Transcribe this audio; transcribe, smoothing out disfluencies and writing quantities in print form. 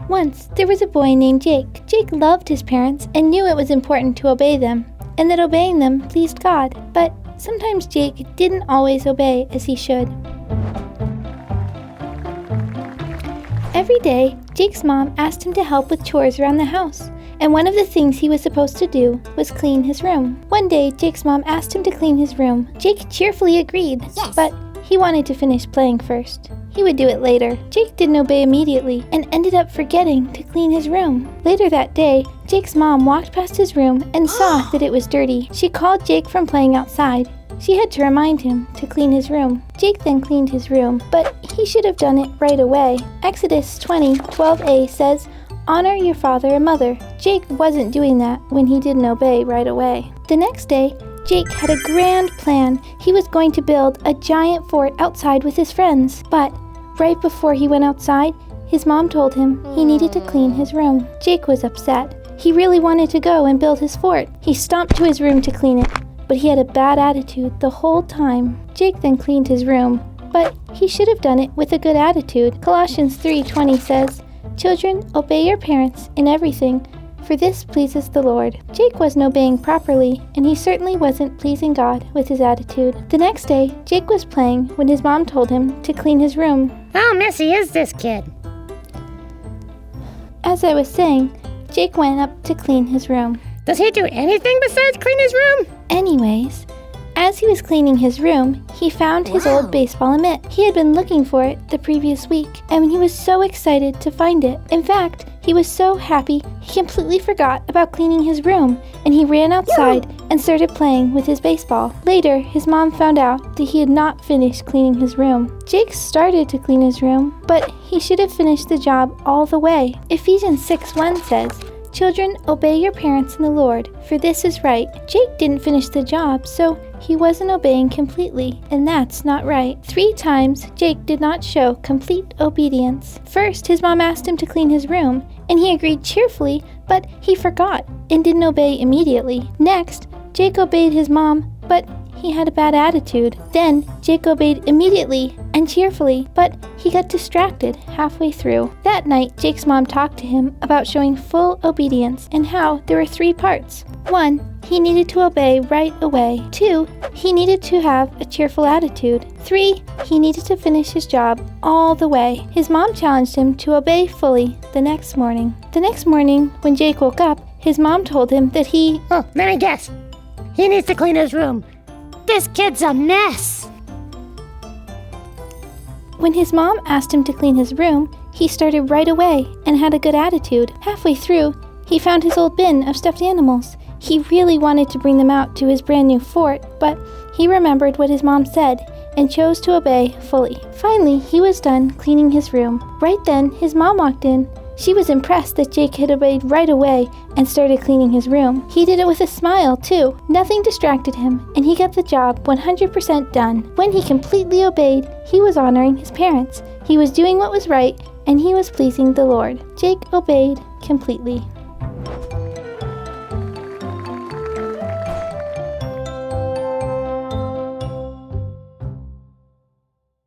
Once, there was a boy named Jake. Jake loved his parents and knew it was important to obey them, and that obeying them pleased God. But sometimes Jake didn't always obey as he should. Every day, Jake's mom asked him to help with chores around the house, and one of the things he was supposed to do was clean his room. One day, Jake's mom asked him to clean his room. Jake cheerfully agreed, but he wanted to finish playing first. He would do it later. Jake didn't obey immediately and ended up forgetting to clean his room. Later that day, Jake's mom walked past his room and saw that it was dirty. She called Jake from playing outside. She had to remind him to clean his room. Jake then cleaned his room, but he should have done it right away. Exodus 20:12a says, "Honor your father and mother." Jake wasn't doing that when he didn't obey right away. The next day, Jake had a grand plan. He was going to build a giant fort outside with his friends. But right before he went outside, his mom told him he needed to clean his room. Jake was upset. He really wanted to go and build his fort. He stomped to his room to clean it, but he had a bad attitude the whole time. Jake then cleaned his room, but he should have done it with a good attitude. Colossians 3:20 says, "Children, obey your parents in everything, for this pleases the Lord." Jake wasn't obeying properly, and he certainly wasn't pleasing God with his attitude. The next day, Jake was playing when his mom told him to clean his room. How messy is this kid? As I was saying, Jake went up to clean his room. Does he do anything besides clean his room? Anyways, as he was cleaning his room, he found his old baseball mitt. He had been looking for it the previous week, and he was so excited to find it. In fact, he was so happy he completely forgot about cleaning his room, and he ran outside and started playing with his baseball. Later, his mom found out that he had not finished cleaning his room. Jake started to clean his room, but he should have finished the job all the way. Ephesians 6:1 says, "Children, obey your parents in the Lord, for this is right." Jake didn't finish the job, so he wasn't obeying completely, and that's not right. 3 times, Jake did not show complete obedience. First, his mom asked him to clean his room, and he agreed cheerfully, but he forgot and didn't obey immediately. Next, Jake obeyed his mom, but he had a bad attitude. Then, Jake obeyed immediately and cheerfully, but he got distracted halfway through. That night, Jake's mom talked to him about showing full obedience and how there were 3 parts. 1, he needed to obey right away. 2, he needed to have a cheerful attitude. 3, he needed to finish his job all the way. His mom challenged him to obey fully the next morning. The next morning, when Jake woke up, his mom told him that let me guess. He needs to clean his room. This kid's a mess. When his mom asked him to clean his room, he started right away and had a good attitude. Halfway through, he found his old bin of stuffed animals. He really wanted to bring them out to his brand new fort, but he remembered what his mom said and chose to obey fully. Finally, he was done cleaning his room. Right then, his mom walked in. She was impressed that Jake had obeyed right away and started cleaning his room. He did it with a smile, too. Nothing distracted him, and he got the job 100% done. When he completely obeyed, he was honoring his parents. He was doing what was right, and he was pleasing the Lord. Jake obeyed completely.